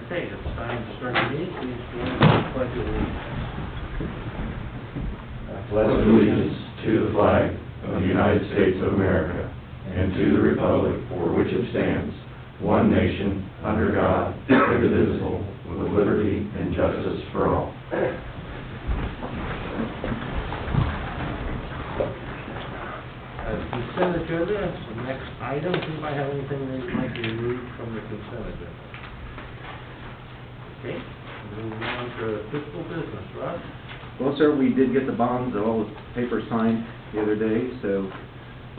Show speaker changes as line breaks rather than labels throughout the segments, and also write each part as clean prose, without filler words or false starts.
Okay, it's time to start the meeting. Please join me in the pledge of allegiance.
I pledge allegiance to the flag of the United States of America and to the republic for which it stands, one nation, under God, indivisible, with liberty and justice for all.
Consent agenda, the next item. Does anybody have anything they'd like to remove from the consent agenda? Okay, moving on to fiscal business, Russ?
Well, sir, we did get the bonds, all the papers signed the other day, so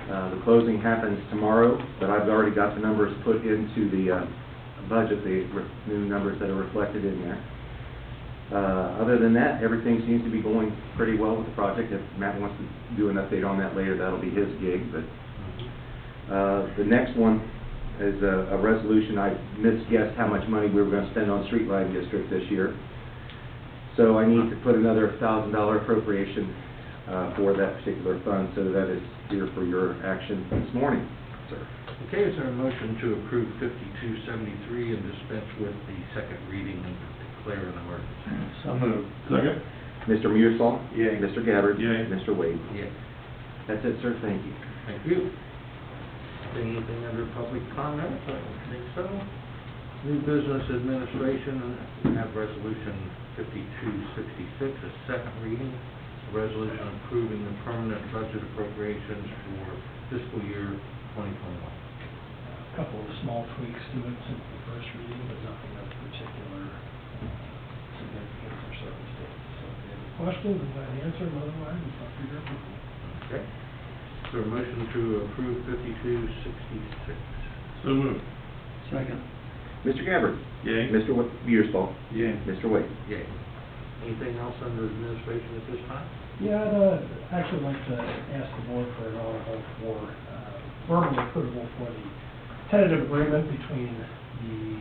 the closing happens tomorrow, but I've already got the numbers put into the budget, the new numbers that are reflected in there. Other than that, everything seems to be going pretty well with the project. If Matt wants to do an update on that later, that'll be his gig, but the next one is a resolution. I misguessed how much money we were going to spend on street lighting district this year. So I need to put another $1,000 appropriation for that particular fund, so that is here for your action this morning, sir.
Okay, is there a motion to approve 5273 and dispense with the second reading and declare an emergency?
So moved. Second.
Mr. Mearsall?
Yay.
Mr. Gabbard?
Yay.
Mr. Wade?
Yes.
That's it, sir. Thank you.
Thank you. Anything under public comment? I don't think so. New business administration, we have resolution 5266, a second reading. A resolution approving the permanent budget appropriations for fiscal year 2021.
A couple of small tweaks to it since the first reading, but nothing of particular significance or circumstances. So if you have any questions, I'm glad to answer them. Otherwise, it's up to your approval.
Okay. Is there a motion to approve 5266?
So moved.
Second.
Mr. Gabbard?
Yay.
Mr. Mearsall?
Yay.
Mr. Wade?
Yay. Anything else under administration at this time?
Yeah, I'd actually like to ask the board for an article for verbal approval for the tentative agreement between the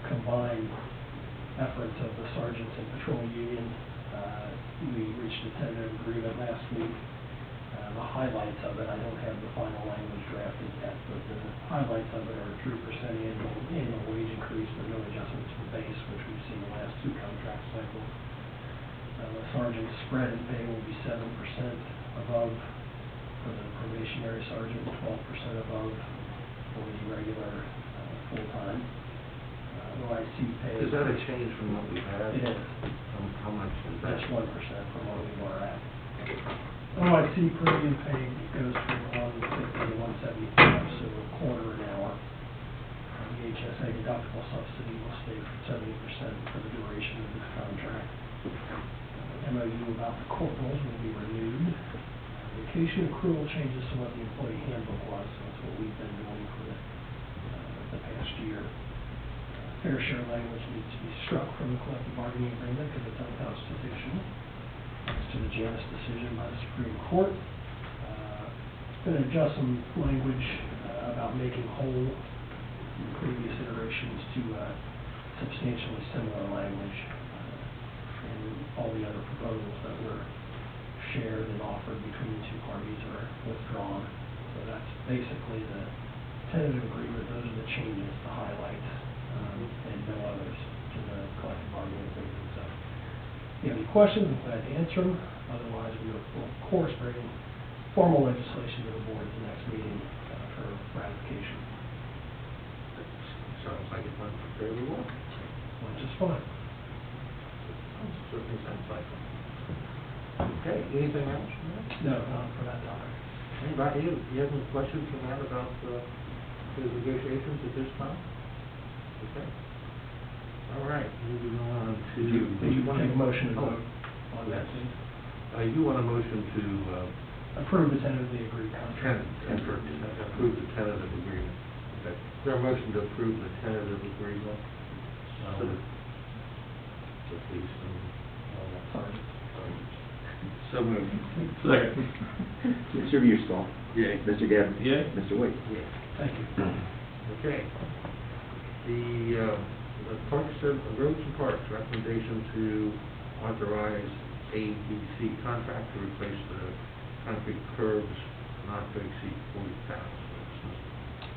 combined efforts of the sergeants and patrol union. We reached a tentative agreement last week. The highlights of it, I don't have the final language drafted yet, but the highlights of it are a 3% annual wage increase, but no adjustments to the base, which we've seen the last two contract cycles. The sergeant's spread in pay will be 7% above for the probationary sergeant, 12% above for the regular full-time. OIC pay.
Is that a change from what we've had?
It is.
How much is that?
That's 1% from what we were at. OIC premium pay goes from 150 to 175, so a quarter an hour. The HSA deductible subsidy will stay for 70% for the duration of this contract. MOU about the corporals will be renewed. Vacation accrual changes to what the employee handbook was, so that's what we've been doing for the past year. Fair share language needs to be struck from the collective bargaining agreement because it's unconstitutional. Thanks to the Janus decision by the Supreme Court. Going to adjust some language about making whole in previous iterations to substantially similar language. And all the other proposals that were shared and offered between the two parties are withdrawn. So that's basically the tentative agreement. Those are the changes, the highlights, and no others to the collective bargaining agreement. So if you have any questions, I'm glad to answer them. Otherwise, we will, of course, bring formal legislation to the board at the next meeting for ratification.
Sounds like it went fairly well.
Which is fine.
Certainly sounds like it. Okay, anything else?
No, not for that topic.
Anybody, you have any questions for Matt about the negotiations at this time? Okay. All right, moving on to...
Did you take a motion to
Oh,
vote on that,
yes.
please?
You want a motion to...
Approve the tentatively agreed contract.
approve the tentative agreement. Okay. Is there a motion to approve the tentative agreement? So please,
Sorry.
so moved.
Second.
Mr. Mearsall?
Yay.
Mr. Gabbard?
Yay.
Mr. Wade?
Yeah.
Thank you.
Okay. The Parks and Roads and Parks recommendation to authorize ABC contract to replace the concrete curbs not to exceed 40 pounds.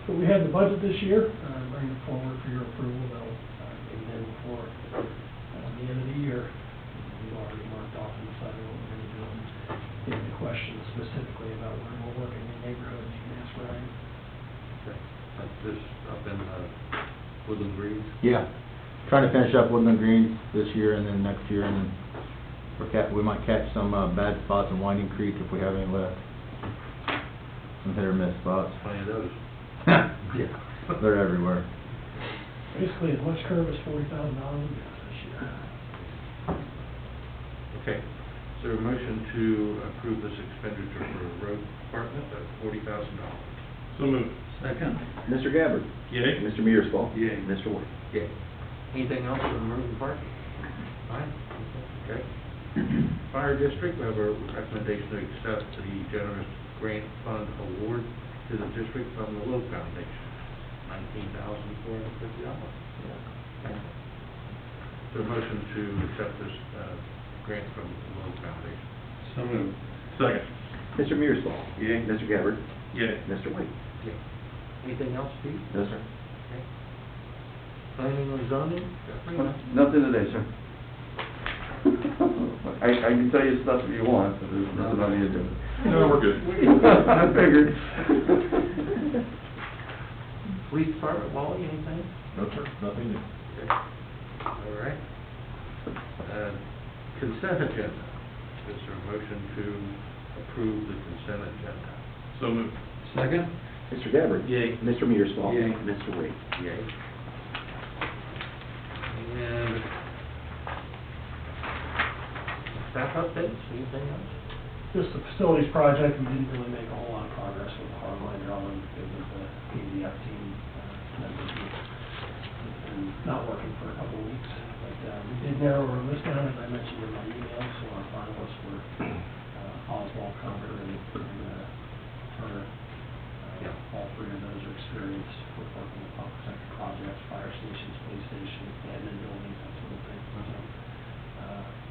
So we had the budget this year, bring it forward for your approval. That'll, and then
Woodland Greens?
Yeah, trying to finish up Woodland Greens this year and then next year, and then we might catch some bad spots in Winding Creek if we have any left. Some hit or miss spots.
Plenty of those.
Yeah, they're everywhere.
Basically, as much curve as $40,000 this year.
Okay, is there a motion to approve this expenditure for road department at $40,000?
So moved.
Second?
Mr. Gabbard?
Yay.
Mr. Mearsclaw?
Yay.
Mr. Wade?
Yeah. Anything else on the road department? Fine, okay. Fire district, we have a recommendation to accept the generous grant fund award to the district from the Lowe Foundation, $19,450. Okay. Is there a motion to accept this grant from the Lowe Foundation?
So moved. Second.
Mr. Mearsclaw?
Yay.
Mr. Gabbard?
Yay.
Mr. Wade?
Yeah. Anything else, Pete?
No, sir.
Okay. Planning and zoning? Jeffrey?
Nothing today, sir. I can tell you stuff if you want, but there's nothing on the agenda.
No, we're good.
I figured.
Police department, Wally, anything?
No, sir, nothing new.
Okay. All right. Consent agenda. Is there a motion to approve the consent agenda?
So moved.
Second?
Mr. Gabbard?
Yay.
Mr. Mearsclaw?
Yay.
Mr. Wade?
Yay. And staff updates, anything else?
Just the facilities project, we didn't really make a whole lot of progress with the hardline drawing because of the PDF team members and not working for a couple of weeks. But we did narrow our list down, as I mentioned in my email, so our finalists were Oswald, Concord, and Turner. All three of those are experienced with working with public sector projects, fire stations, police stations, admin buildings, that sort of thing.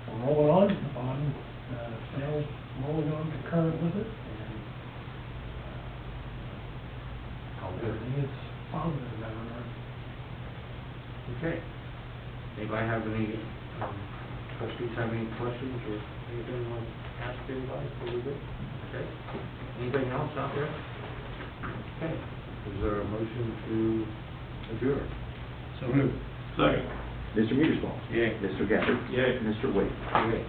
So we're rolling on, the bottom sales rolling on concurrent with it, and everything is positive in that regard.
Okay. Anybody have any, trustees have any questions or anything you want to ask anybody before we go? Okay. Anything else out there? Okay. Is there a motion to adjourn?
So moved. Second.
Mr. Mearsclaw?
Yay.
Mr. Gabbard?
Yay.
Mr. Wade?
Okay.